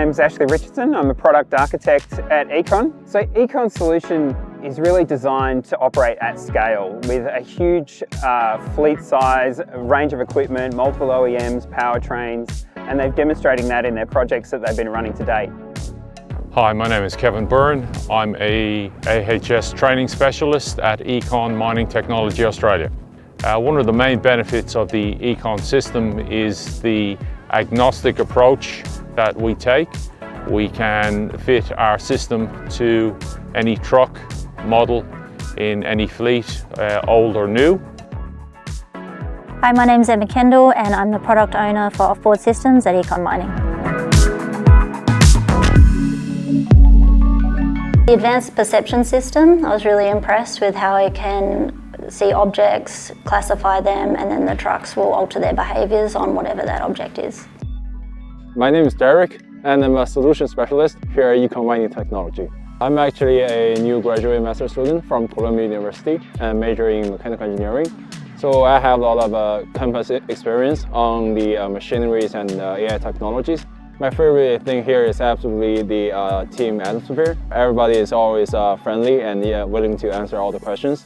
name's Ashley Richardson. I'm a product architect at EACON. So EACON's solution is really designed to operate at scale with a huge fleet size, range of equipment, multiple OEMs, powertrains, and they're demonstrating that in their projects that they've been running to date. Hi, my name is Kevin Byrne. I'm a AHS training specialist at EACON Mining Technology Australia. One of the main benefits of the EACON system is the agnostic approach that we take. We can fit our system to any truck model in any fleet, old or new. Hi, my name is Emma Kendall and I'm the product owner for offboard systems at EACON Mining. The advanced perception system, I was really impressed with how it can see objects, classify them, and then the trucks will alter their behaviours on whatever that object is. My name is Derek and I'm a solution specialist here at EACON Mining Technology. I'm actually a new graduate master student from Autonomy University and majoring in mechanical engineering. So I have a lot of campus experience on the machineries and AI technologies. My favorite thing here is absolutely the team atmosphere. Everybody is always friendly and willing to answer all the questions.